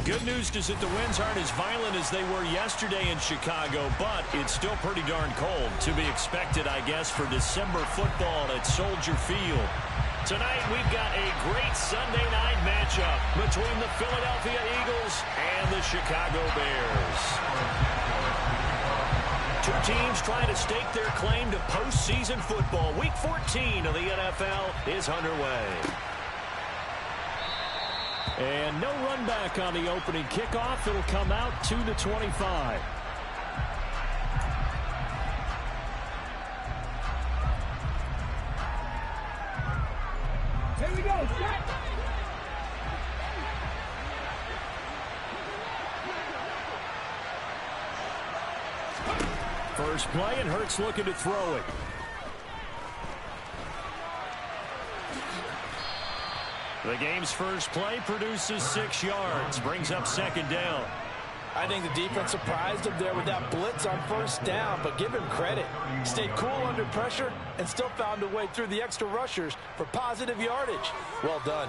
good news is that the winds aren't as violent as they were yesterday in Chicago, but it's still pretty darn cold. To be expected, I guess, for December football at Soldier Field. Tonight, we've got a great Sunday night matchup between the Philadelphia Eagles and the Chicago Bears. Two teams trying to stake their claim to postseason football. Week 14 of the NFL is underway. And no run back on the opening kickoff. It'll come out to the 25. Here we go. Set. First play, and Hurts looking to throw it. The game's first play produces 6 yards, brings up second down. I think the defense surprised him there with that blitz on first down, but give him credit. Stayed cool under pressure and still found a way through the extra rushers for positive yardage. Well done.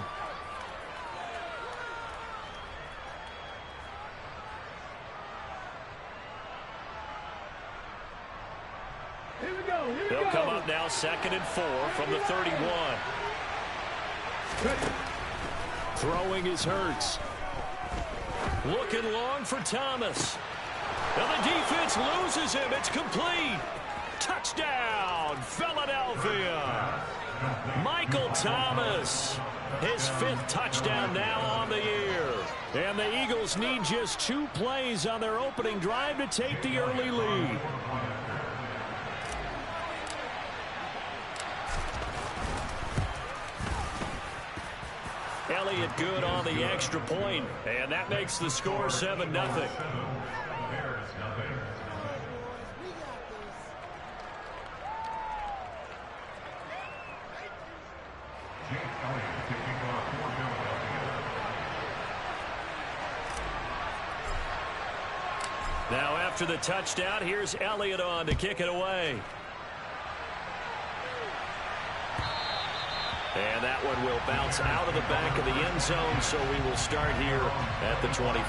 Here we go. They'll come up now 2nd and 4 from the 31. Throwing is Hurts. Looking long for Thomas. And the defense loses him. It's complete. Touchdown, Philadelphia. Michael Thomas. His 5th touchdown now on the year. And the Eagles need just 2 plays on their opening drive to take the early lead. Elliott good on the extra point, and that makes the score 7-0. Now after the touchdown, here's Elliott on to kick it away. And that one will bounce out of the back of the end zone, so we will start here at the 25.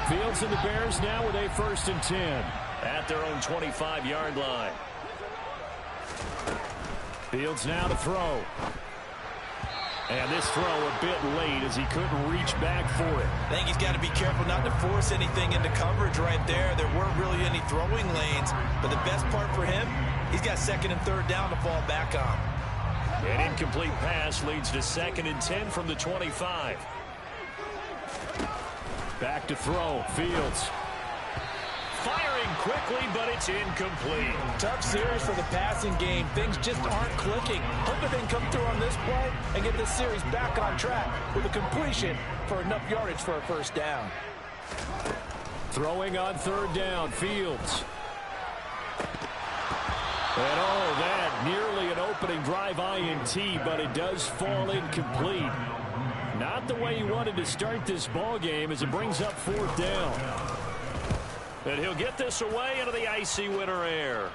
Fields and the Bears now with a 1st and 10 at their own 25-yard line. Fields now to throw. And this throw a bit late as he couldn't reach back for it. I think he's got to be careful not to force anything into coverage right there. There weren't really any throwing lanes, but the best part for him, he's got 2nd and 3rd down to fall back on. An incomplete pass leads to 2nd and 10 from the 25. Back to throw, Fields. Firing quickly, but it's incomplete. Tough series for the passing game. Things just aren't clicking. Hoping they can come through on this play and get this series back on track with a completion for enough yardage for a 1st down. Throwing on 3rd down, Fields. And oh, that nearly an opening drive INT, but it does fall incomplete. Not the way he wanted to start this ball game as it brings up 4th down. And he'll get this away into the icy winter air.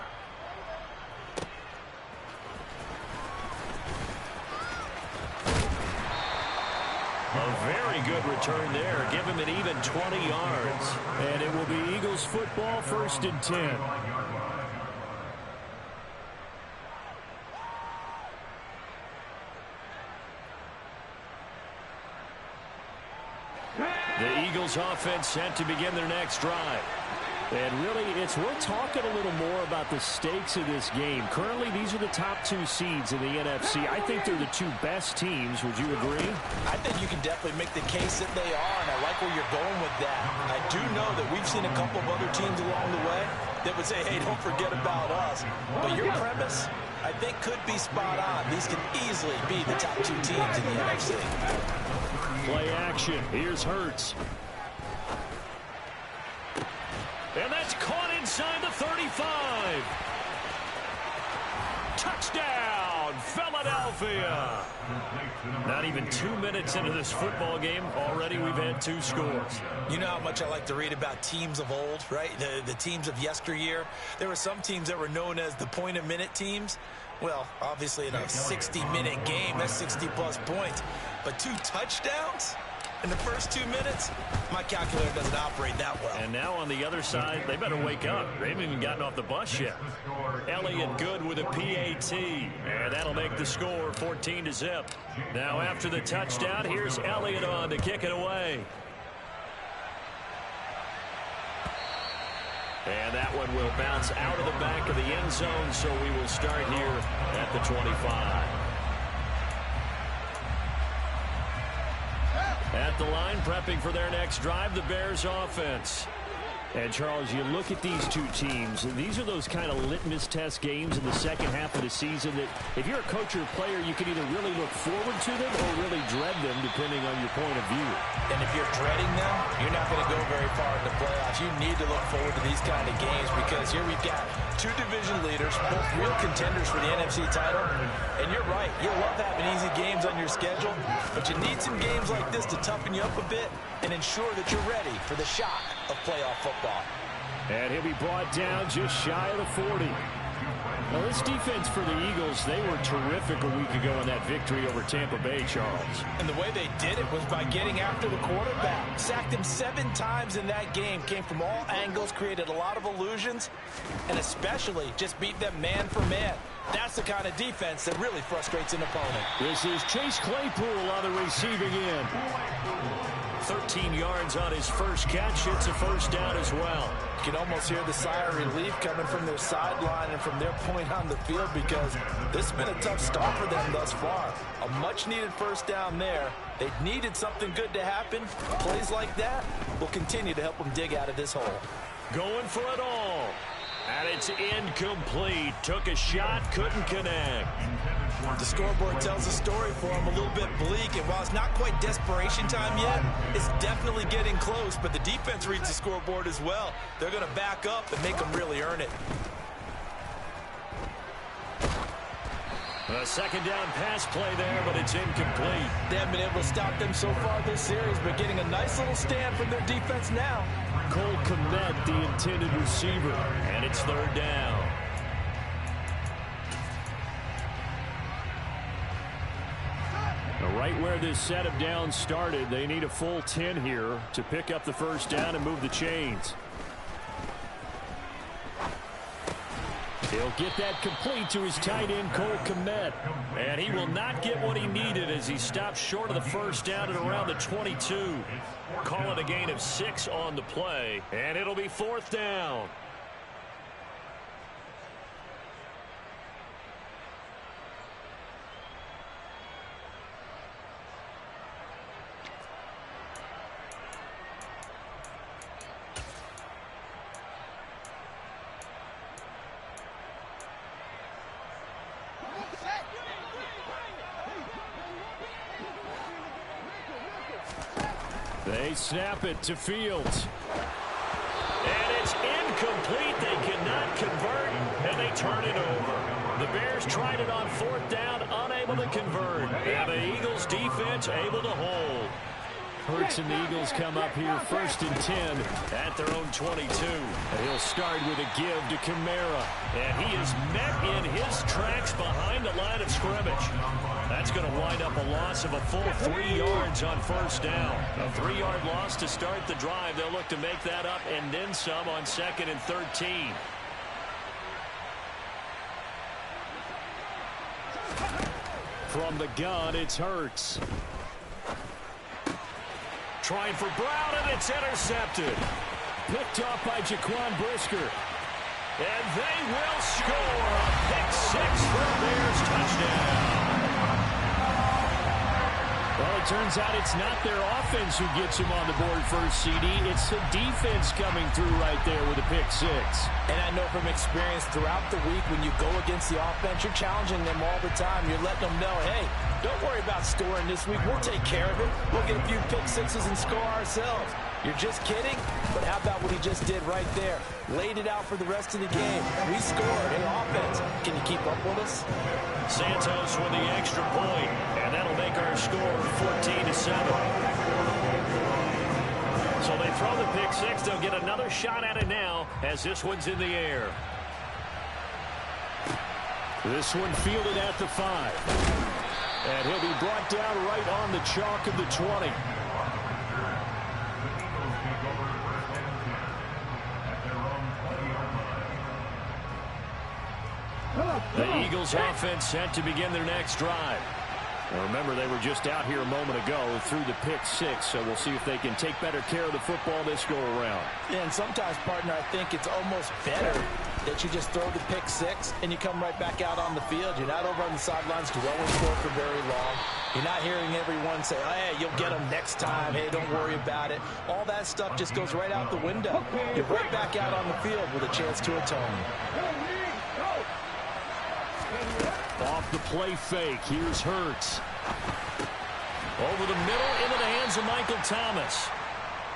A very good return there. Give him an even 20 yards. And it will be Eagles football, 1st and 10. The Eagles offense set to begin their next drive. And really, it's worth talking a little more about the stakes of this game. Currently, these are the top 2 seeds in the NFC. I think they're the 2 best teams. Would you agree? I think you can definitely make the case that they are, and I like where you're going with that. I do know that we've seen a couple of other teams along the way that would say, hey, don't forget about us. But your premise, I think, could be spot on. These can easily be the top 2 teams in the NFC. Play action. Here's Hurts. And that's caught inside the 35. Touchdown, Philadelphia. Philadelphia. Not even 2 minutes into this football game, already we've had 2 scores. You know how much I like to read about teams of old, right? The teams of yesteryear. There were some teams that were known as the point-a-minute teams. Well, obviously in a 60-minute game, that's 60-plus points. But 2 touchdowns in the first 2 minutes? My calculator doesn't operate that well. And now on the other side, they better wake up. They haven't even gotten off the bus yet. Elliott Good with a PAT. And that'll make the score 14-0. Now after the touchdown, here's Elliott on to kick it away. And that one will bounce out of the back of the end zone, so we will start here at the 25. At the line, prepping for their next drive, the Bears offense. And, Charles, you look at these 2 teams, and these are those kind of litmus test games in the second half of the season that if you're a coach or a player, you can either really look forward to them or really dread them, depending on your point of view. And if you're dreading them, you're not going to go very far in the playoffs. You need to look forward to these kind of games because here we've got 2 division leaders, both real contenders for the NFC title. And you're right, you love having easy games on your schedule, but you need some games like this to toughen you up a bit and ensure that you're ready for the shock of playoff football. And he'll be brought down just shy of the 40. Now, this defense for the Eagles, they were terrific a week ago in that victory over Tampa Bay, Charles. And the way they did it was by getting after the quarterback. Sacked him 7 times in that game. Came from all angles, created a lot of illusions, and especially just beat them man for man. That's the kind of defense that really frustrates an opponent. This is Chase Claypool on the receiving end. 13 yards on his first catch. It's a first down as well. You can almost hear the sigh of relief coming from their sideline and from their point on the field because this has been a tough start for them thus far. A much-needed first down there. They needed something good to happen. Plays like that will continue to help them dig out of this hole. Going for it all. And it's incomplete. Took a shot, couldn't connect. The scoreboard tells a story for him, a little bit bleak, and while it's not quite desperation time yet, it's definitely getting close, but the defense reads the scoreboard as well. They're going to back up and make them really earn it. A second down pass play there, but it's incomplete. They haven't been able to stop them so far this series, but getting a nice little stand from their defense now. Cole Kmet, the intended receiver, and it's third down. Right where this set of downs started, they need a full 10 here to pick up the first down and move the chains. He'll get that complete to his tight end, Cole Kmet. And he will not get what he needed as he stops short of the first down at around the 22. Call it a gain of 6 on the play, and it'll be fourth down. They snap it to Fields. And it's incomplete. They cannot convert, and they turn it over. The Bears tried it on fourth down, unable to convert. And the Eagles defense able to hold. Hurts and the Eagles come up here first and 10 at their own 22. And he'll start with a give to Kamara. And he is met in his tracks behind the line of scrimmage. That's going to wind up a loss of a full 3 yards on first down. A 3-yard loss to start the drive. They'll look to make that up and then some on second and 13. From the gun, it's Hurts. Trying for Brown, and it's intercepted. Picked off by Jaquan Brisker. And they will score a pick six for a Bears touchdown. Well, it turns out it's not their offense who gets him on the board first, CD. It's the defense coming through right there with a pick six. And I know from experience throughout the week when you go against the offense, you're challenging them all the time. You're letting them know, hey, don't worry about scoring this week. We'll take care of it. We'll get a few pick sixes and score ourselves. You're just kidding? But how about what he just did right there? Laid it out for the rest of the game. We scored. Hey, offense, can you keep up with us? Santos with the extra point, and that'll make our score 14-7. So they throw the pick six. They'll get another shot at it now as this one's in the air. This one fielded at the 5. And he'll be brought down right on the chalk of the 20. The Eagles offense set to begin their next drive. Now remember, they were just out here a moment ago through the pick six, so we'll see if they can take better care of the football this go around. Yeah, and sometimes, partner, I think it's almost better that you just throw the pick six and you come right back out on the field. You're not over on the sidelines dwelling for very long. You're not hearing everyone say, hey, you'll get them next time. Hey, don't worry about it. All that stuff just goes right out the window. You're right back out on the field with a chance to atone. Off the play fake, here's Hurts. Over the middle into the hands of Michael Thomas.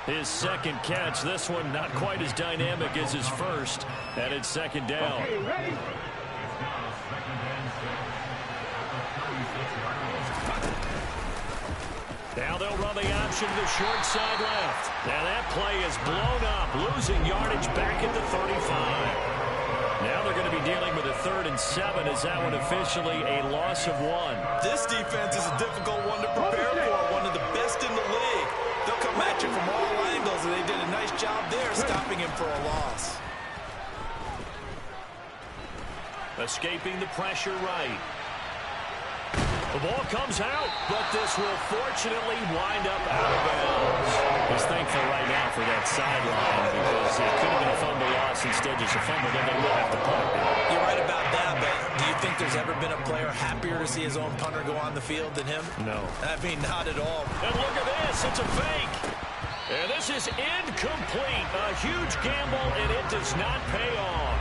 His second catch, this one not quite as dynamic as his first, and it's second down. Now they'll run the option to the short side left. Now that play is blown up, losing yardage back at the 35. Now they're going to be dealing with a 3rd and 7. Is that one officially a loss of 1? This defense is a difficult one to prepare for, one of the best in the league. They'll come at you from all angles, and they did a nice job there stopping him for a loss. Escaping the pressure right. The ball comes out, but this will fortunately wind up out of bounds. He's thankful right now for that sideline because it could have been a fumble loss, instead just a fumble, then they will have to punt. You're right about that, but do you think there's ever been a player happier to see his own punter go on the field than him? No. I mean, not at all. And look at this, it's a fake. And this is incomplete. A huge gamble, and it does not pay off.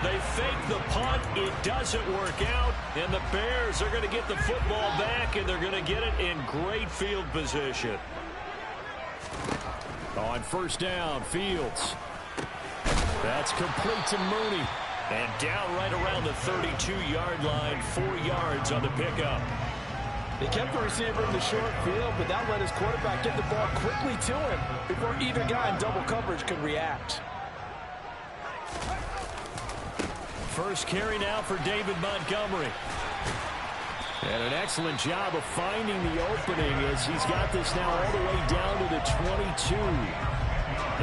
They fake the punt, it doesn't work out, and the Bears are going to get the football back, and they're going to get it in great field position. On first down, Fields. That's complete to Mooney. And down right around the 32-yard line, 4 yards on the pickup. They kept the receiver in the short field, but that let his quarterback get the ball quickly to him before either guy in double coverage could react. First carry now for David Montgomery. And an excellent job of finding the opening as he's got this now all the way down to the 22.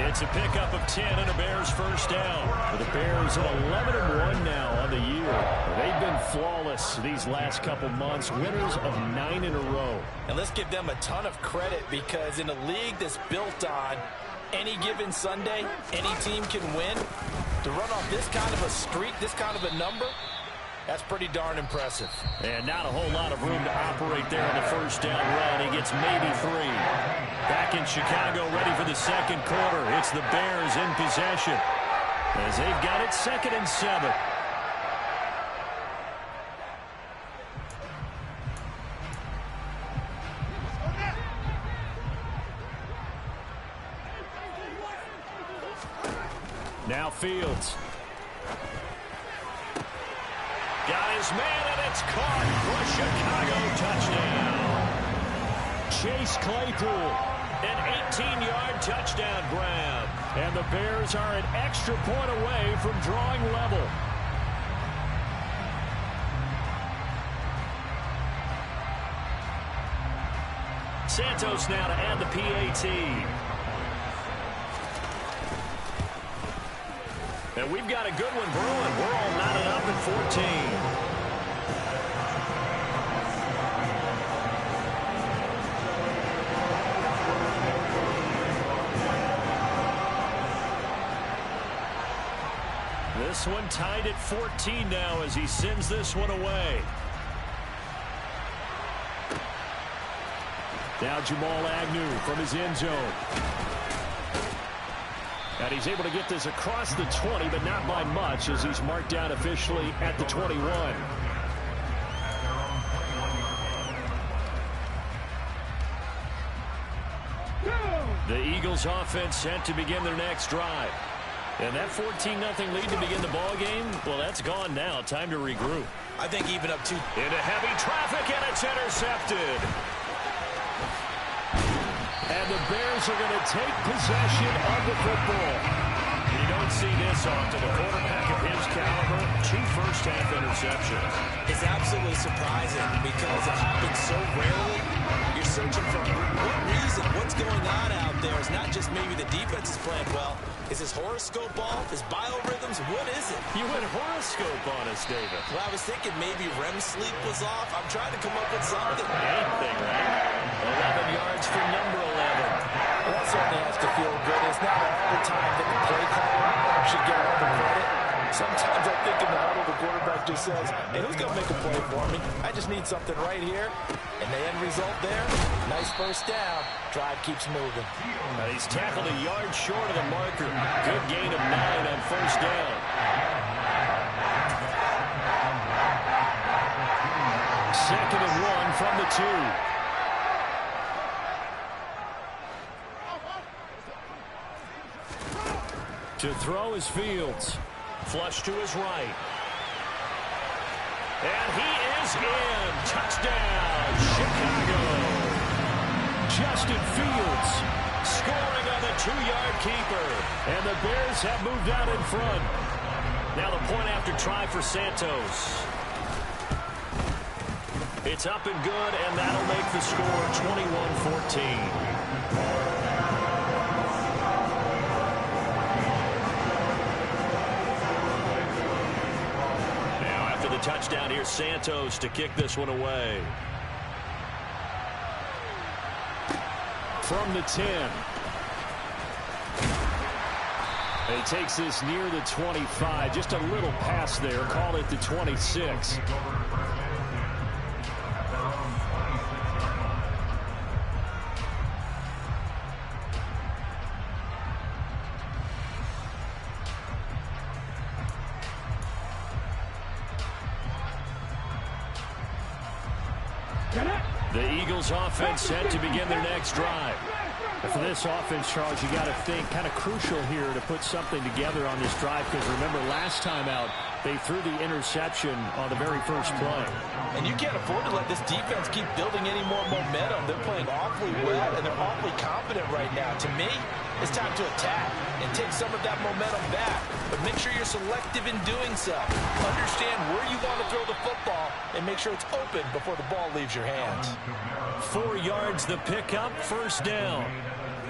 It's a pickup of 10 and a Bears first down. The Bears at 11-1 now on the year. They've been flawless these last couple months, winners of 9 in a row. And let's give them a ton of credit, because in a league that's built on any given Sunday, any team can win. To run off this kind of a streak, this kind of a number, that's pretty darn impressive. And not a whole lot of room to operate there on the first down run. He gets maybe 3. Back in Chicago, ready for the second quarter. It's the Bears in possession as they've got it 2nd and 7. Now Fields. Got his man, and it's caught for a Chicago touchdown. Chase Claypool, an 18-yard touchdown grab. And the Bears are an extra point away from drawing level. Santos now to add the PAT. And we've got a good one brewing. We're all knotted up at 14. This one tied at 14 now as he sends this one away. Now Jamal Agnew from his end zone. And he's able to get this across the 20, but not by much, as he's marked down officially at the 21. The Eagles Eagles offense set to begin their next drive. And that 14-0 lead to begin the ball game, well, that's gone now. Time to regroup. I think even up to into heavy traffic, and it's intercepted. And the Bears are going to take possession of the football. You don't see this often. A quarterback of his caliber, 2 first-half interceptions. It's absolutely surprising because it happens so rarely. You're searching for what reason, what's going on out there. It's not just maybe the defense is playing well. Is his horoscope off? His biorhythms? What is it? You went horoscope on us, David. Well, I was thinking maybe REM sleep was off. I'm trying to come up with something. Anything, right? 11 yards for number 11. Well, that certainly has to feel good. It's not all the time that the play caller should get all the credit. Sometimes I think in the huddle, the quarterback just says, hey, who's going to make a play for me? I just need something right here. And the end result there, nice first down. Drive keeps moving. He's tackled a yard short of the marker. Good gain of 9 on first down. Second and 1 from the 2. To throw is Fields. Flush to his right. And he is in. Touchdown, Chicago. Justin Fields scoring on the 2-yard keeper. And the Bears have moved out in front. Now the point after try for Santos. It's up and good, and that'll make the score 21-14. Touchdown here, Santos to kick this one away. From the 10. He takes this near the 25. Just a little pass there. Call it the 26. The Eagles offense set to begin their next drive. For this offense, Charles, you got to think kind of crucial here to put something together on this drive, because remember last time out they threw the interception on the very first play. And you can't afford to let this defense keep building any more momentum. They're playing awfully well, and they're awfully confident right now. To me, it's time to attack and take some of that momentum back. But make sure you're selective in doing so. Understand where you want to throw the football and make sure it's open before the ball leaves your hands. 4 yards the pickup, first down.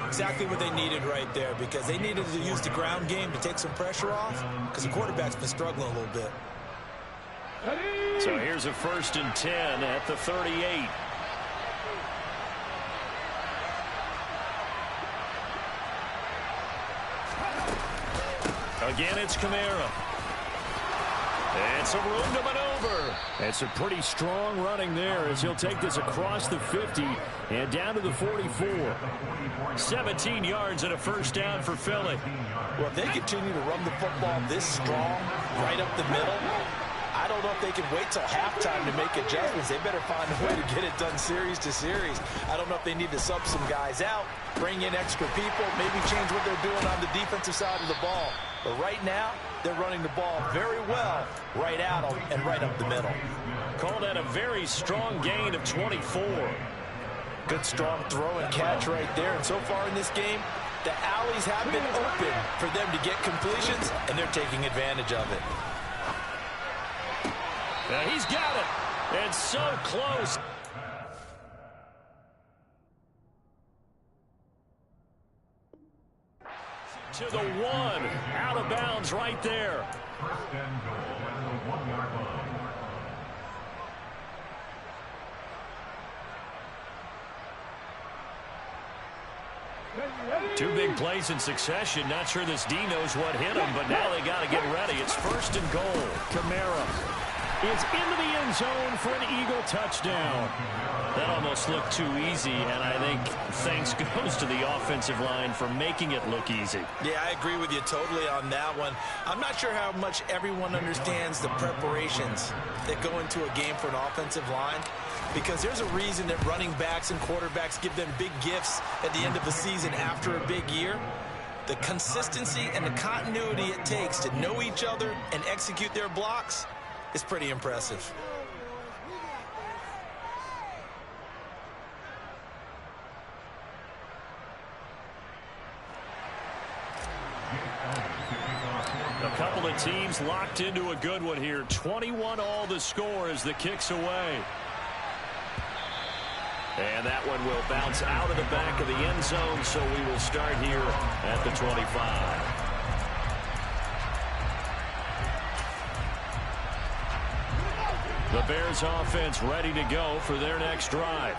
Exactly what they needed right there, because they needed to use the ground game to take some pressure off, because the quarterback's been struggling a little bit. So here's a 1st and 10 at the 38. Again, it's Kamara. And some room to maneuver. It's a pretty strong running there as he'll take this across the 50 and down to the 44. 17 yards and a first down for Philly. Well, if they continue to run the football this strong, right up the middle, I don't know if they can wait till halftime to make adjustments. They better find a way to get it done series to series. I don't know if they need to sub some guys out, bring in extra people, maybe change what they're doing on the defensive side of the ball. But right now, they're running the ball very well right out and right up the middle. Call that a very strong gain of 24. Good strong throw and catch right there. And so far in this game, the alleys have been open for them to get completions, and they're taking advantage of it. Now he's got it. And so close. To the 1. Out of bounds right there. First and goal at the 1-yard line. 2 big plays in succession. Not sure this D knows what hit him, but now they got to get ready. It's 1st and goal. Kamara. is into the end zone for an Eagle touchdown. That almost looked too easy, and I think thanks goes to the offensive line for making it look easy. Yeah, I agree with you totally on that one. I'm not sure how much everyone understands the preparations that go into a game for an offensive line, because there's a reason that running backs and quarterbacks give them big gifts at the end of the season after a big year. The consistency and the continuity it takes to know each other and execute their blocks is pretty impressive. A couple of teams locked into a good one here. 21-all the score as the kick's away. And that one will bounce out of the back of the end zone, so we will start here at the 25. The Bears offense ready to go for their next drive.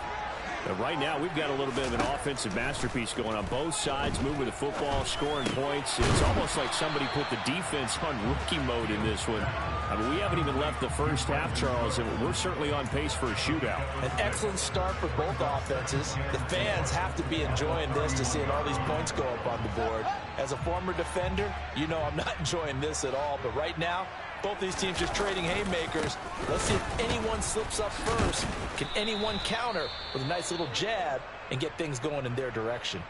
Right now, we've got a little bit of an offensive masterpiece going on both sides, moving the football, scoring points. It's almost like somebody put the defense on rookie mode in this one. I mean, we haven't even left the first half, Charles, and we're certainly on pace for a shootout. An excellent start for both offenses. The fans have to be enjoying this to seeing all these points go up on the board. As a former defender, you know I'm not enjoying this at all, but right now, both these teams just trading haymakers. Let's see if anyone slips up first. Can anyone counter with a nice little jab and get things going in their direction?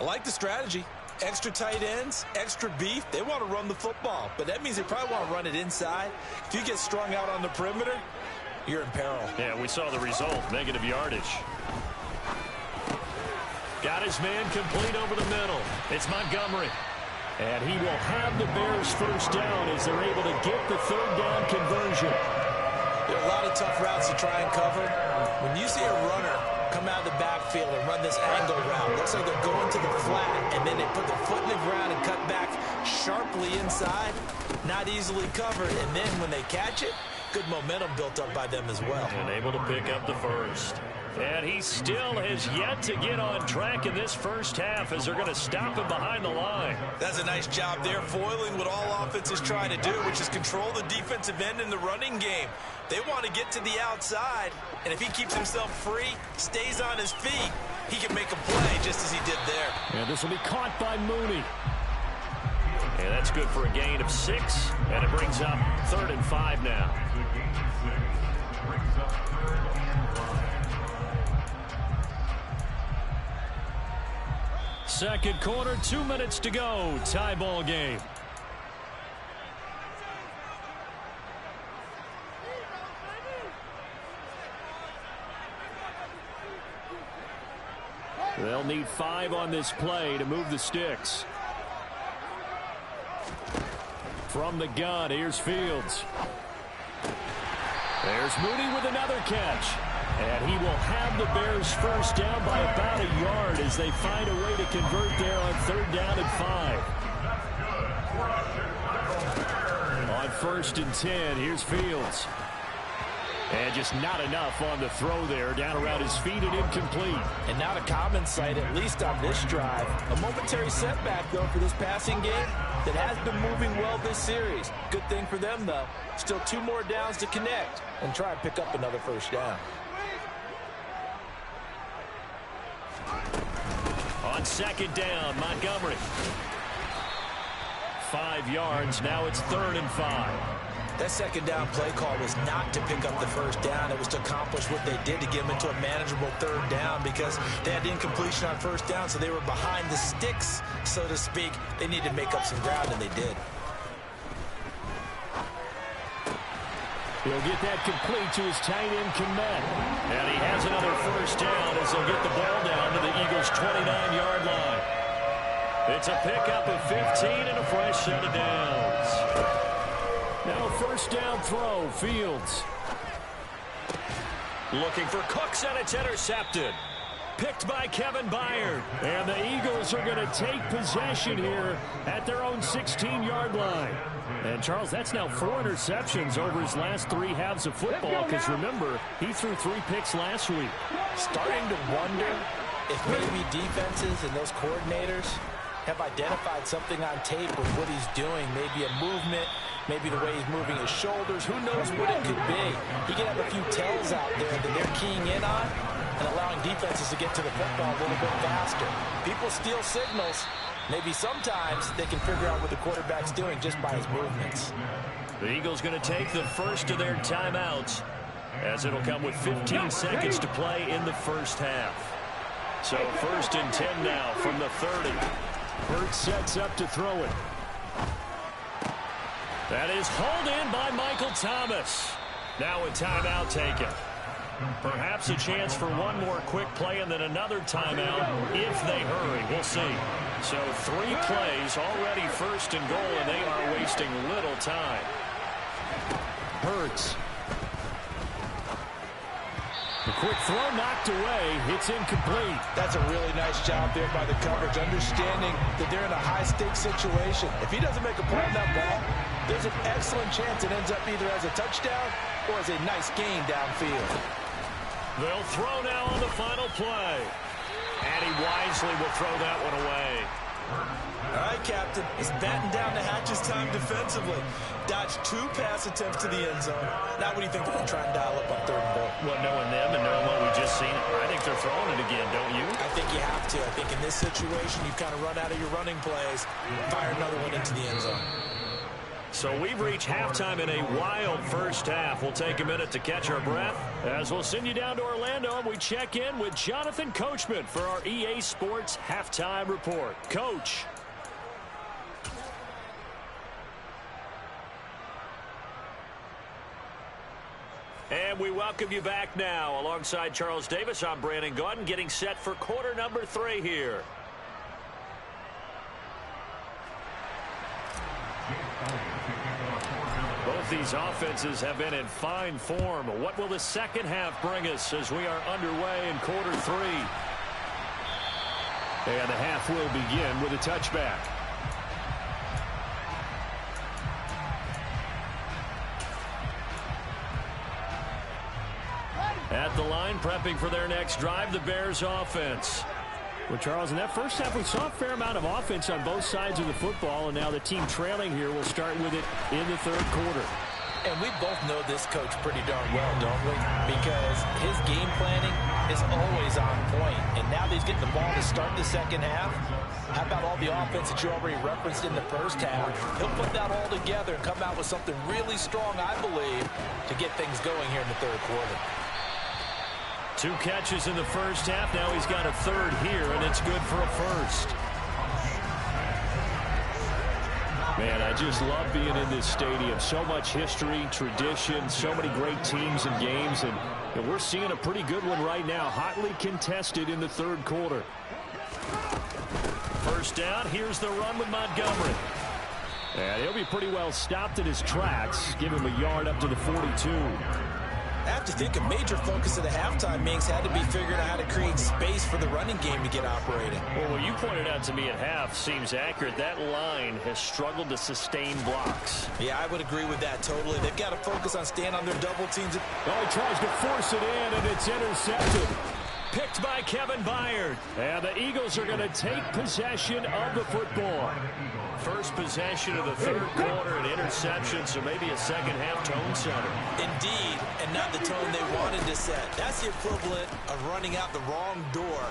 I like the strategy. Extra tight ends, extra beef. They want to run the football, but that means they probably want to run it inside. If you get strung out on the perimeter, you're in peril. Yeah, we saw the result, negative yardage. Got his man complete over the middle. It's Montgomery. And he will have the Bears first down as they're able to get the third down conversion. There are a lot of tough routes to try and cover. When you see a runner come out of the backfield and run this angle route, looks like they're going to the flat, and then they put their foot in the ground and cut back sharply inside. Not easily covered, and then when they catch it, good momentum built up by them as well. And able to pick up the first. And he still has yet to get on track in this first half as they're going to stop him behind the line. That's a nice job there, foiling what all offenses try to do, which is control the defensive end in the running game. They want to get to the outside, and if he keeps himself free, stays on his feet, he can make a play just as he did there. And this will be caught by Mooney. And that's good for a gain of 6, and it brings up 3rd and 5 now. Second quarter, 2 minutes to go. Tie ball game. They'll need 5 on this play to move the sticks. From the gun, here's Fields. There's Mooney with another catch. And he will have the Bears first down by about a yard as they find a way to convert there on 3rd down and 5. On 1st and 10, here's Fields. And just not enough on the throw there, down around his feet and incomplete. And not a common sight, at least on this drive. A momentary setback, though, for this passing game that has been moving well this series. Good thing for them, though. Still 2 more downs to connect and try and pick up another first down. On 2nd down, Montgomery. 5 yards, now it's 3rd and 5. That 2nd down play call was not to pick up the first down. It was to accomplish what they did to get them into a manageable 3rd down because they had incompletion on 1st down, so they were behind the sticks, so to speak. They needed to make up some ground, and they did. He'll get that complete to his tight end, Kmet. And he has another first down as they'll get the ball down to the Eagles' 29-yard line. It's a pickup of 15 and a fresh set of downs. Now first down throw, Fields. Looking for Cooks, and it's intercepted. Picked by Kevin Byard. And the Eagles are going to take possession here at their own 16-yard line. And, Charles, that's now 4 interceptions over his last 3 halves of football because, remember, he threw 3 picks last week. Starting to wonder if maybe defenses and those coordinators have identified something on tape with what he's doing, maybe a movement, maybe the way he's moving his shoulders. Who knows what it could be? He could have a few tells out there that they're keying in on and allowing defenses to get to the football a little bit faster. People steal signals. Maybe sometimes they can figure out what the quarterback's doing just by his movements. The Eagles going to take the first of their timeouts, as it'll come with 15 seconds to play in the first half. So 1st and 10 now from the 30. Hurts sets up to throw it. That is hauled in by Michael Thomas. Now a timeout taken. Perhaps a chance for one more quick play and then another timeout if they hurry. We'll see. So 3 plays already 1st and goal, and they are wasting little time. Hurts. The quick throw knocked away. It's incomplete. That's a really nice job there by the coverage, understanding that they're in a high-stakes situation. If he doesn't make a play on that ball, there's an excellent chance it ends up either as a touchdown or as a nice gain downfield. They'll throw now on the final play. And he wisely will throw that one away. All right, Captain. It's batten down the hatches time defensively. Dodged 2 pass attempts to the end zone. Now what do you think they're going to try and dial up on 3rd and goal? Well, knowing them and knowing what we just seen, I think they're throwing it again, don't you? I think you have to. I think in this situation, you've kind of run out of your running plays. Fire another one into the end zone. So we've reached halftime in a wild first half. We'll take a minute to catch our breath as we'll send you down to Orlando and we check in with Jonathan Coachman for our EA Sports Halftime Report. Coach. And we welcome you back now. Alongside Charles Davis, I'm Brandon Gaudin, getting set for quarter number 3 here. Both these offenses have been in fine form. What will the second half bring us as we are underway in quarter 3? And the half will begin with a touchback. At the line, prepping for their next drive, the Bears offense. Well, Charles, in that first half, we saw a fair amount of offense on both sides of the football, and now the team trailing here will start with it in the 3rd quarter. And we both know this coach pretty darn well, don't we? Because his game planning is always on point. And now that he's getting the ball to start the second half, how about all the offense that you already referenced in the first half? He'll put that all together and come out with something really strong, I believe, to get things going here in the 3rd quarter. 2 catches in the first half. Now he's got a 3rd here, and it's good for a 1st. Man, I just love being in this stadium. So much history, tradition, so many great teams and games, and we're seeing a pretty good one right now. Hotly contested in the 3rd quarter. First down, here's the run with Montgomery. And he'll be pretty well stopped in his tracks. Give him a yard up to the 42. I have to think a major focus of the halftime meetings had to be figuring out how to create space for the running game to get operating. Well, what you pointed out to me at half seems accurate. That line has struggled to sustain blocks. Yeah, I would agree with that totally. They've got to focus on staying on their double teams. Oh, he tries to force it in, and it's intercepted. Picked by Kevin Byard. And the Eagles are going to take possession of the football. First possession of the 3rd quarter, an interception, so maybe a second-half tone setter. Indeed, and not the tone they wanted to set. That's the equivalent of running out the wrong door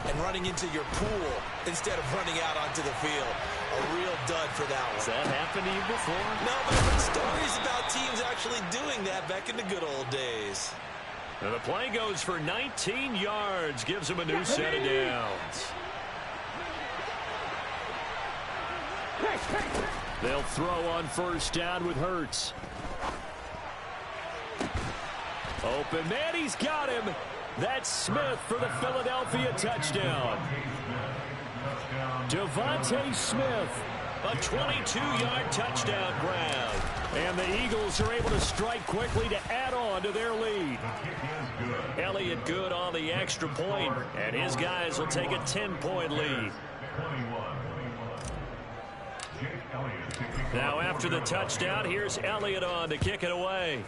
and running into your pool instead of running out onto the field. A real dud for that one. Has that happened to you before? No, but I've heard stories about teams actually doing that back in the good old days. And the play goes for 19 yards, gives him a new set of downs. They'll throw on first down with Hurts. Open man, he's got him. That's Smith for the Philadelphia touchdown. Devontae Smith, a 22-yard touchdown grab. And the Eagles are able to strike quickly to add on to their lead. Elliott good on the extra point, and his guys will take a 10-point lead. Now after the touchdown, here's Elliott on to kick it away.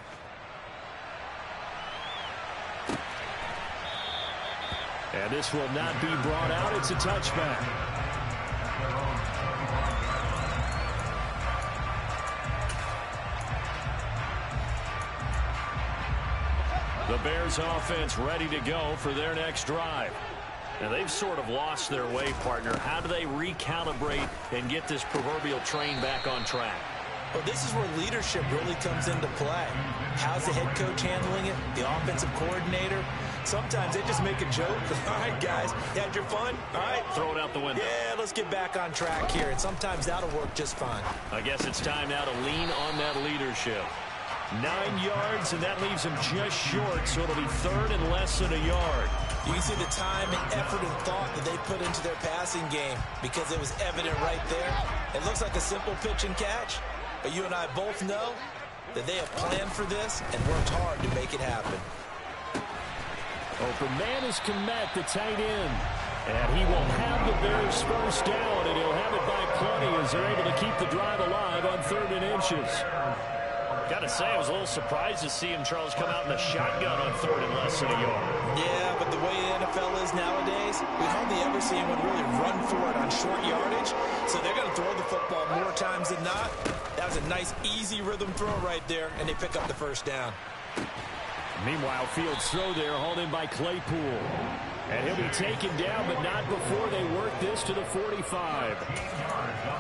And this will not be brought out. It's a touchback. The Bears offense ready to go for their next drive. Now, they've sort of lost their way, partner. How do they recalibrate and get this proverbial train back on track? Well, this is where leadership really comes into play. How's the head coach handling it? The offensive coordinator? Sometimes they just make a joke. All right, guys, you had your fun? All right. Throw it out the window. Yeah, let's get back on track here. And sometimes that'll work just fine. I guess it's time now to lean on that leadership. 9 yards, and that leaves him just short, so it'll be third and less than a yard. You can see the time and effort and thought that they put into their passing game because it was evident right there. It looks like a simple pitch and catch, but you and I both know that they have planned for this and worked hard to make it happen. Open man is Kmet, the tight end. And he will have the Bears first down, and he'll have it by plenty as they're able to keep the drive alive on 3rd and inches. Got to say, I was a little surprised to see him, Charles, come out in a shotgun on 3rd and less than a yard. Yeah, but the way the NFL is nowadays, we hardly ever see anyone really run for it on short yardage. So they're going to throw the football more times than not. That was a nice, easy rhythm throw right there, and they pick up the first down. Meanwhile, Fields' throw there hauled in by Claypool. And he'll be taken down, but not before they work this to the 45.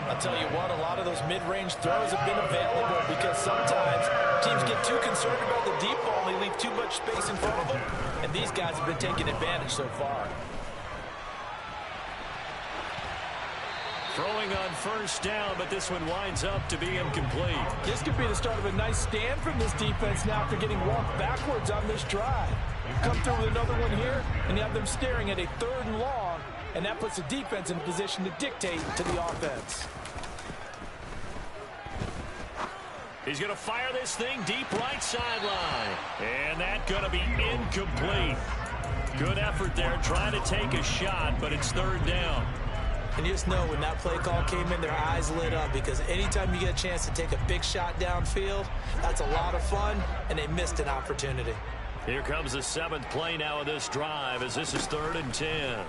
I'll tell you what, a lot of those mid-range throws have been available because sometimes teams get too concerned about the deep ball and they leave too much space in front of them. And these guys have been taking advantage so far. Throwing on first down, but this one winds up to be incomplete. This could be the start of a nice stand from this defense now after getting walked backwards on this drive. Come through with another one here, and you have them staring at a 3rd and long, and that puts the defense in a position to dictate to the offense. He's going to fire this thing deep right sideline. And that's going to be incomplete. Good effort there, trying to take a shot, but it's 3rd down. And you just know when that play call came in, their eyes lit up because anytime you get a chance to take a big shot downfield, that's a lot of fun, and they missed an opportunity. Here comes the 7th play now of this drive as this is 3rd and 10.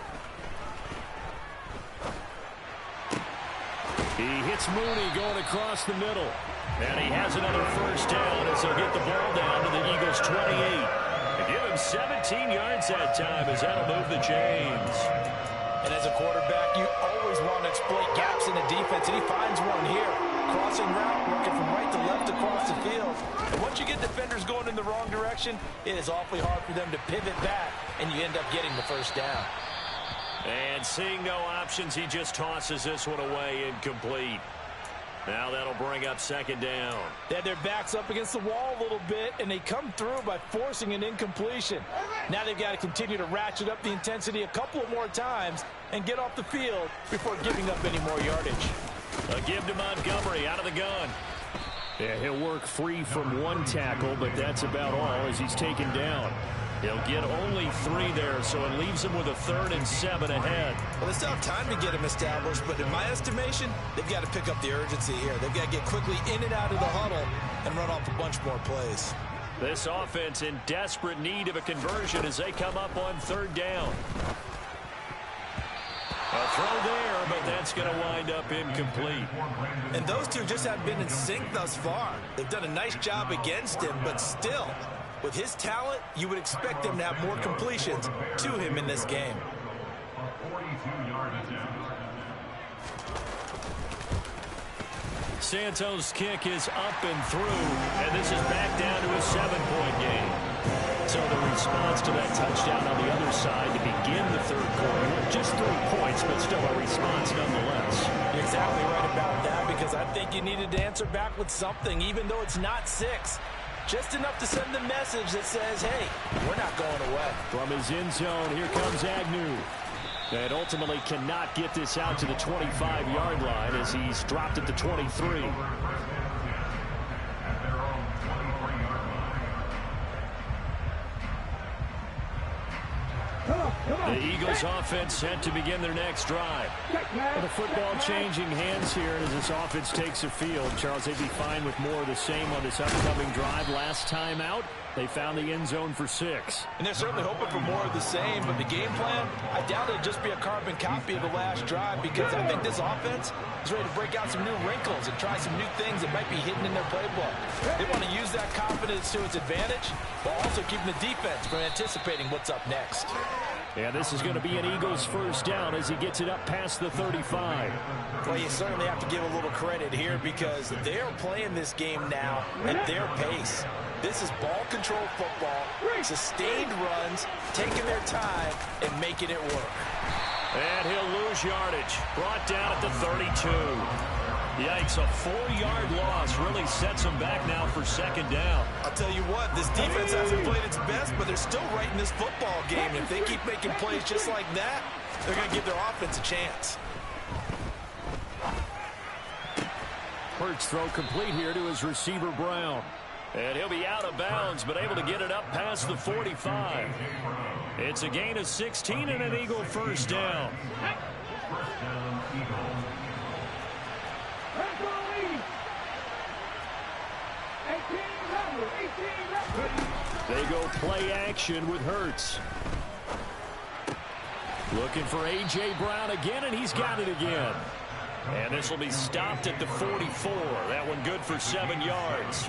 He hits Mooney going across the middle. And he has another first down as he'll get the ball down to the Eagles' 28. They give him 17 yards that time as that'll move the chains. And as a quarterback, you always want to exploit gaps in the defense, and he finds one here. Crossing route, working from right to left across the field. And once you get defenders going in the wrong direction, it is awfully hard for them to pivot back, and you end up getting the first down. And seeing no options, he just tosses this one away, incomplete. Now that'll bring up 2nd down. They had their backs up against the wall a little bit, and they come through by forcing an incompletion. Now they've got to continue to ratchet up the intensity a couple of more times and get off the field before giving up any more yardage. A give to Montgomery out of the gun. Yeah, he'll work free from 1 tackle, but that's about all as he's taken down. He'll get only 3 there, so it leaves him with a 3rd and 7 ahead. Well, they still have time to get him established, but in my estimation, they've got to pick up the urgency here. They've got to get quickly in and out of the huddle and run off a bunch more plays. This offense in desperate need of a conversion as they come up on 3rd down. A throw there, but that's going to wind up incomplete. And those two just haven't been in sync thus far. They've done a nice job against him, but still, with his talent, you would expect them to have more completions to him in this game. Santos' kick is up and through, and this is back down to a 7-point game. So the response to that touchdown on the other side to begin the 3rd quarter, just 3 points, but still a response nonetheless. You're exactly right about that because I think you needed to answer back with something, even though it's not 6. Just enough to send the message that says, hey, we're not going away. From his end zone, here comes Agnew. And ultimately cannot get this out to the 25-yard line as he's dropped at the 23. Come on. The Eagles offense set to begin their next drive. The football changing hands here as this offense takes the field. Charles, they'd be fine with more of the same on this upcoming drive. Last time out, they found the end zone for 6. And they're certainly hoping for more of the same, but the game plan, I doubt it'll just be a carbon copy of the last drive, because I think this offense is ready to break out some new wrinkles and try some new things that might be hidden in their playbook. They want to use that confidence to its advantage, while also keeping the defense from anticipating what's up next. Yeah, this is going to be an Eagles first down as he gets it up past the 35. Well, you certainly have to give a little credit here, because they're playing this game now at their pace. This is ball control football, sustained runs, taking their time and making it work. And he'll lose yardage. Brought down at the 32. Yikes, a 4-yard loss really sets them back now for second down. I'll tell you what, this defense hasn't played its best, but they're still right in this football game. And if they keep making plays just like that, they're going to give their offense a chance. Hurts throw complete here to his receiver, Brown. And he'll be out of bounds, but able to get it up past the 45. It's a gain of 16 and an Eagle first down. First down, Eagles. They go play action with Hurts. Looking for A.J. Brown again, and he's got it again. And this will be stopped at the 44. That one good for 7 yards.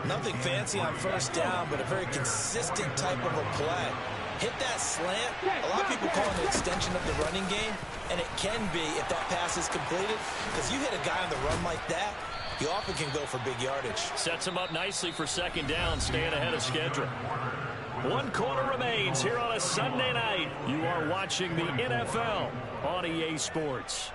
Nothing fancy on first down, but a very consistent type of a play. Hit that slant. A lot of people call it an extension of the running game, and it can be if that pass is completed, because you hit a guy on the run like that, you often can go for big yardage. Sets him up nicely for second down, staying ahead of schedule. 1 quarter remains here on a Sunday night. You are watching the NFL on EA Sports.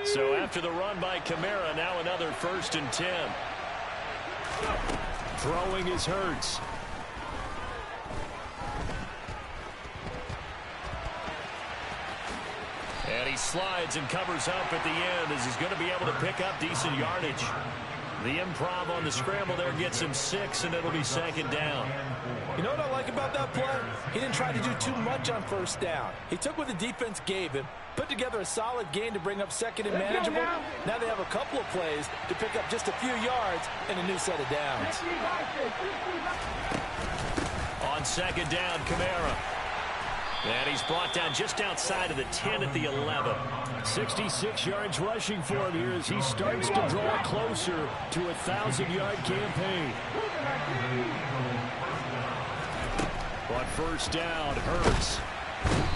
So after the run by Kamara, now another 1st and 10. Throwing is Hurts. And he slides and covers up at the end as he's going to be able to pick up decent yardage. The improv on the scramble there gets him 6, and it'll be second down. You know what I like about that play? He didn't try to do too much on first down. He took what the defense gave him, put together a solid gain to bring up second and manageable. Now they have a couple of plays to pick up just a few yards and a new set of downs. On second down, Kamara. And he's brought down just outside of the 10 at the 11. 66 yards rushing for him here as he starts to draw closer to a 1,000-yard campaign. But first down, Hurts.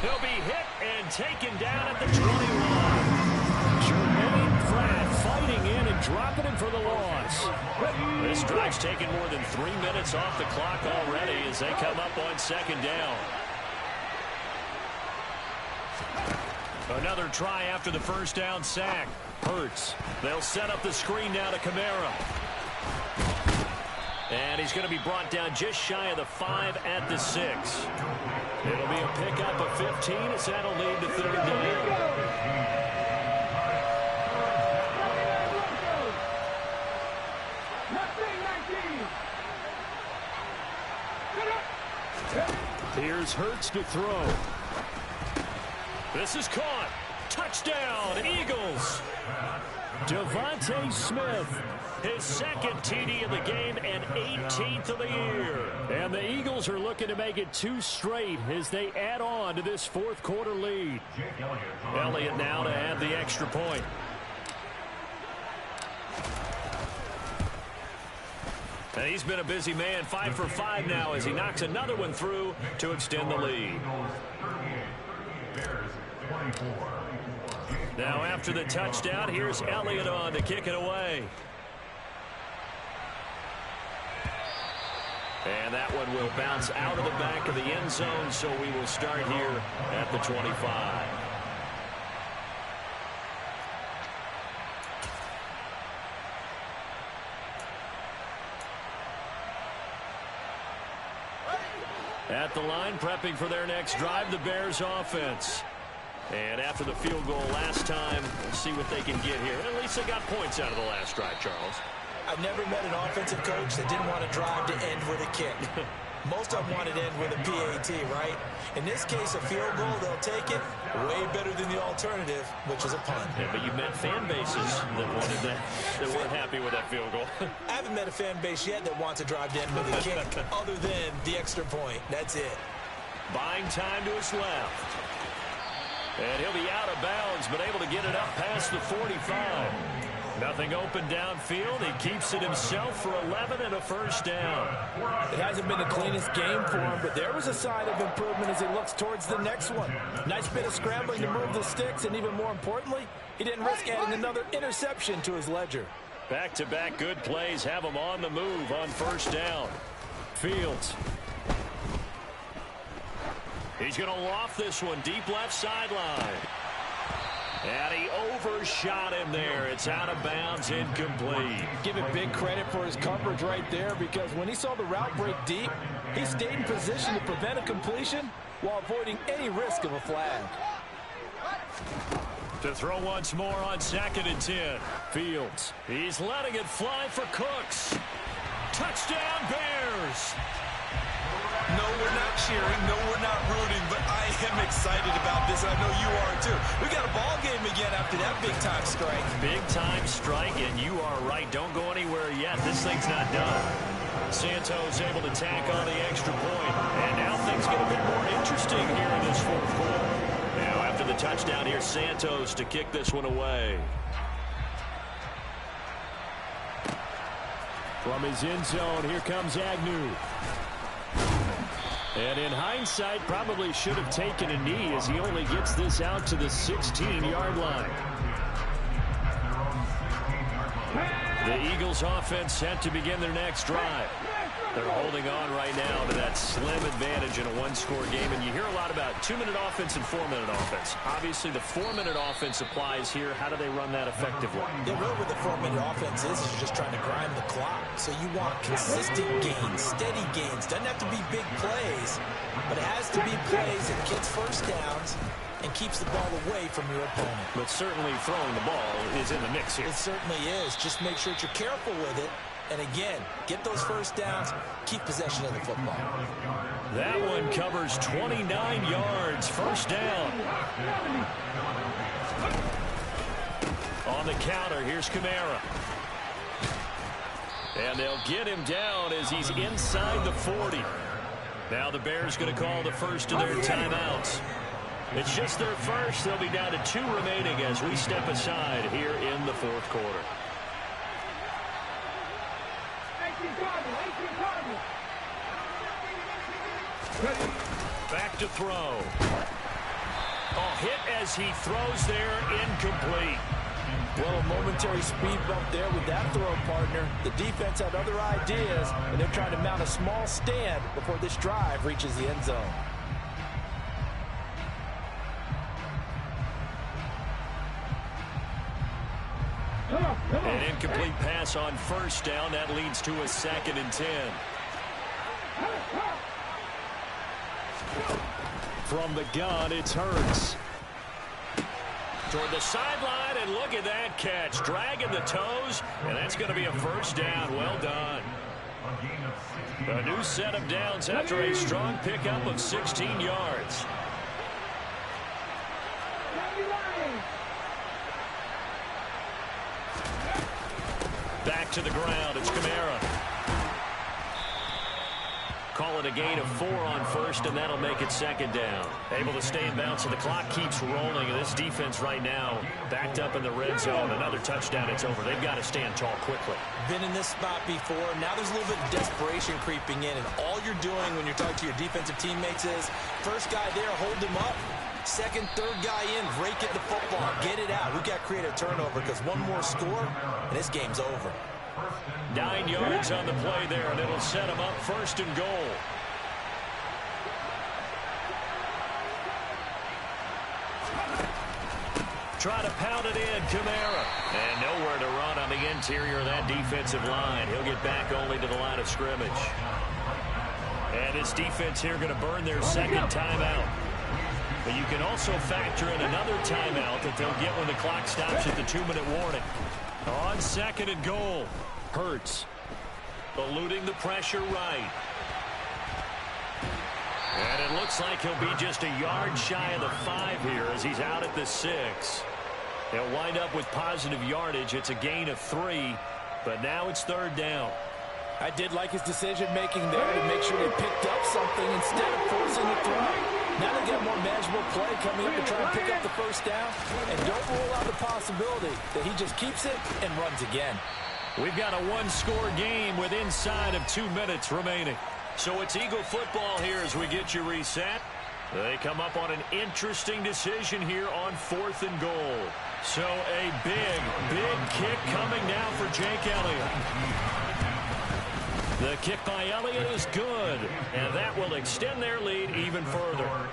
He'll be hit and taken down at the 21. Jermaine Pratt fighting in and dropping him for the loss. This drive's taken more than 3 minutes off the clock already as they come up on second down. Another try after the first down sack. Hurts. They'll set up the screen now to Kamara. And he's going to be brought down just shy of the 5 at the 6. It'll be a pickup of 15 as that'll lead to third down. Here's Hurts to throw. This is caught. Touchdown, Eagles. Devontae Smith. His second TD of the game and 18th of the year. And the Eagles are looking to make it 2 straight as they add on to this fourth quarter lead. Elliott now to add the extra point. And he's been a busy man, 5 for 5 now as he knocks another one through to extend the lead. Now after the touchdown, here's Elliott on to kick it away. And that one will bounce out of the back of the end zone, so we will start here at the 25. At the line, prepping for their next drive, the Bears offense. And after the field goal last time, we'll see what they can get here. At least they got points out of the last drive, Charles. I've never met an offensive coach that didn't want to drive to end with a kick. Most of them want to end with a PAT, right? In this case, a field goal, they'll take it. Way better than the alternative, which is a punt. Yeah, but you met fan bases that wanted that weren't happy with that field goal. I haven't met a fan base yet that wants to drive to end with a kick, other than the extra point. That's it. Buying time to his left. And he'll be out of bounds, but able to get it up past the 45. Nothing open downfield. He keeps it himself for 11 and a first down. It hasn't been the cleanest game for him, but there was a sign of improvement as he looks towards the next one. Nice bit of scrambling to move the sticks, and even more importantly, he didn't risk adding another interception to his ledger. Back-to-back good plays have him on the move on first down. Fields. He's going to loft this one deep left sideline. And he overshot him there. It's out of bounds, incomplete. Give it big credit for his coverage right there, because when he saw the route break deep, he stayed in position to prevent a completion while avoiding any risk of a flag. To throw once more on 2nd and 10. Fields. He's letting it fly for Cooks. Touchdown, Bears. No, we're not cheering. No, we're not rooting, but I am excited about this. I know you are too. We got a ball game again after that big-time strike. Big-time strike, and you are right. Don't go anywhere yet. This thing's not done. Santos able to tack on the extra point, and now things get a bit more interesting here in this fourth quarter. Now, after the touchdown, here's Santos to kick this one away. From his end zone, here comes Agnew. And in hindsight, probably should have taken a knee as he only gets this out to the 16-yard line. The Eagles offense set to begin their next drive. They're holding on right now to that slim advantage in a one-score game. And you hear a lot about 2-minute offense and 4-minute offense. Obviously, the 4-minute offense applies here. How do they run that effectively? Yeah, really what the 4-minute offense is you're just trying to grind the clock. So you want consistent gains, steady gains. Doesn't have to be big plays, but it has to be plays that gets first downs and keeps the ball away from your opponent. But certainly throwing the ball is in the mix here. It certainly is. Just make sure that you're careful with it. And again, get those first downs, keep possession of the football. That one covers 29 yards, first down. On the counter, here's Kamara. And they'll get him down as he's inside the 40. Now the Bears going to call the first of their timeouts. It's just their first. They'll be down to 2 remaining as we step aside here in the fourth quarter. Back to throw. Oh, hit as he throws there, incomplete. Well, a momentary speed bump there with that throw, partner. The defense had other ideas, and they're trying to mount a small stand before this drive reaches the end zone. An incomplete pass on first down. That leads to a 2nd and 10. From the gun, it's Hurts. Toward the sideline, and look at that catch. Dragging the toes, and that's going to be a first down. Well done. A new set of downs after a strong pickup of 16 yards. Back to the ground, it's Kamara. Call it a gain of 4 on first, and that'll make it 2nd down. Able to stay in bounds, and the clock keeps rolling. And this defense right now backed up in the red zone. Another touchdown, it's over. They've got to stand tall quickly. Been in this spot before. Now there's a little bit of desperation creeping in, and all you're doing when you're talking to your defensive teammates is, first guy there, hold him up. Second, third guy in, rake it the football, get it out. We've got to create a turnover because one more score, and this game's over. 9 yards on the play there, and it'll set him up 1st and goal. Try to pound it in, Kamara. And nowhere to run on the interior of that defensive line. He'll get back only to the line of scrimmage. And this defense here going to burn their 2nd timeout. But you can also factor in another timeout that they'll get when the clock stops at the 2-minute warning. On 2nd and goal, Hurts eluding the pressure right. And it looks like he'll be just a yard shy of the 5 here as he's out at the 6. They'll wind up with positive yardage. It's a gain of 3, but now it's 3rd down. I did like his decision-making there to make sure they picked up something instead of forcing a throw. Now they get more manageable play coming up to try and pick up the 1st down. And don't rule out the possibility that he just keeps it and runs again. We've got a 1-score game with inside of 2 minutes remaining. So it's Eagle football here as we get you reset. They come up on an interesting decision here on 4th and goal. So a big kick coming now for Jake Elliott. The kick by Elliott is good, and that will extend their lead even further.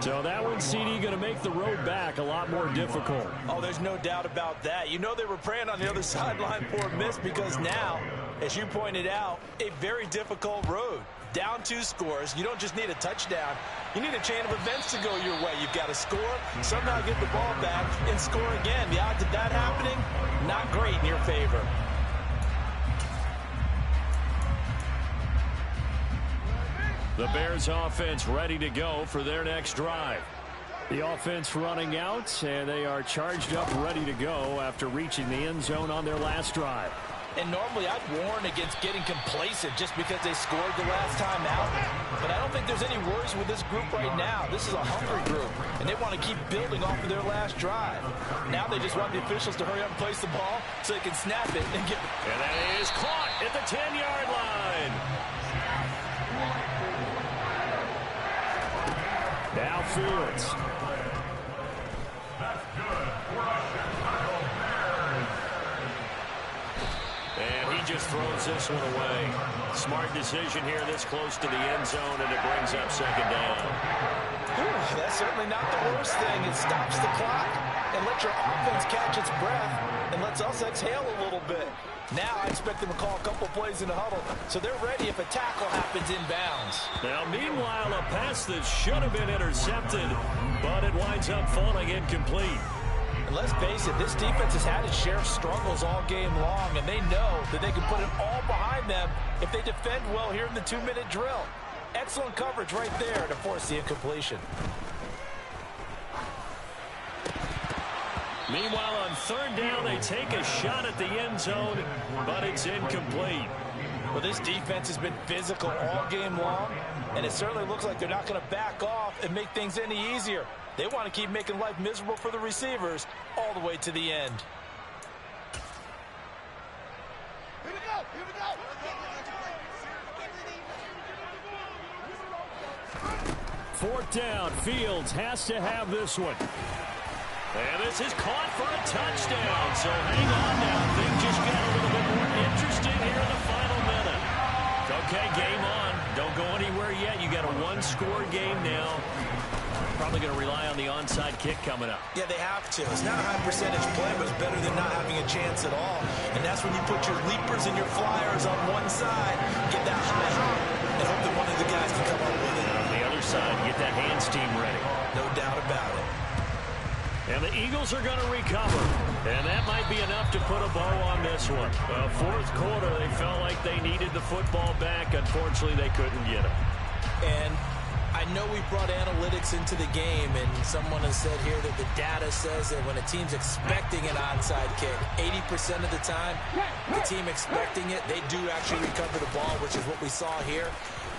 So that one, CD, going to make the road back a lot more difficult. Oh, there's no doubt about that. You know they were praying on the other sideline for a miss because now, as you pointed out, a very difficult road. Down 2 scores. You don't just need a touchdown. You need a chain of events to go your way. You've got to score, somehow get the ball back, and score again. The odds of that happening, not great in your favor. The Bears offense ready to go for their next drive. The offense running out, and they are charged up, ready to go after reaching the end zone on their last drive. And normally I'd warn against getting complacent just because they scored the last time out. But I don't think there's any worries with this group right now. This is a hungry group, and they want to keep building off of their last drive. Now they just want the officials to hurry up and place the ball so they can snap it and get... And that is caught at the 10-yard line. Now Fields. And he just throws this one away. Smart decision here this close to the end zone, and it brings up 2nd down. That's certainly not the worst thing. It stops the clock and lets your offense catch its breath and lets us exhale a little bit. Now I expect them to call a couple plays in the huddle, so they're ready if a tackle happens inbounds. Now, meanwhile, a pass that should have been intercepted, but it winds up falling incomplete. And let's face it, this defense has had its share of struggles all game long, and they know that they can put it all behind them if they defend well here in the 2-minute drill. Excellent coverage right there to force the incompletion. Meanwhile, on 3rd down, they take a shot at the end zone, but it's incomplete. Well, this defense has been physical all game long, and it certainly looks like they're not going to back off and make things any easier. They want to keep making life miserable for the receivers all the way to the end. Here we go. Here we go. 4th down. Fields has to have this one. And this is caught for a touchdown. So hang on now. Things just got a little bit more interesting here in the final minute. Okay, game on. Don't go anywhere yet. You got a 1-score game now. Probably going to rely on the onside kick coming up. Yeah, they have to. It's not a high percentage play, but it's better than not having a chance at all. And that's when you put your leapers and your flyers on one side, get that high hop, and hope that one of the guys can come up with it. On the other side, get that hands team ready. No doubt about it. And the Eagles are going to recover. And that might be enough to put a bow on this one. 4th quarter, they felt like they needed the football back. Unfortunately, they couldn't get it. And I know we brought analytics into the game, and someone has said here that the data says that when a team's expecting an onside kick, 80% of the time, the team expecting it, they do actually recover the ball, which is what we saw here.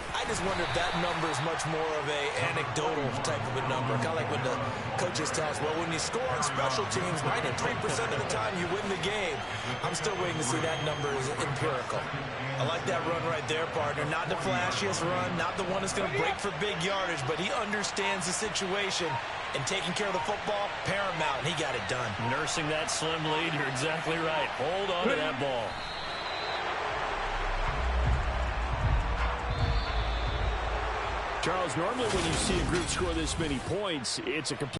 I just wonder if that number is much more of a anecdotal type of a number. Kind of like when the coaches tell us, well, when you score on special teams, 93% of the time you win the game. I'm still waiting to see that number is empirical. I like that run right there, partner. Not the flashiest run, not the one that's going to break for big yardage, but he understands the situation, and taking care of the football, paramount, and he got it done. Nursing that slim lead, you're exactly right. Hold on to that ball. Charles, normally when you see a group score this many points, it's a complete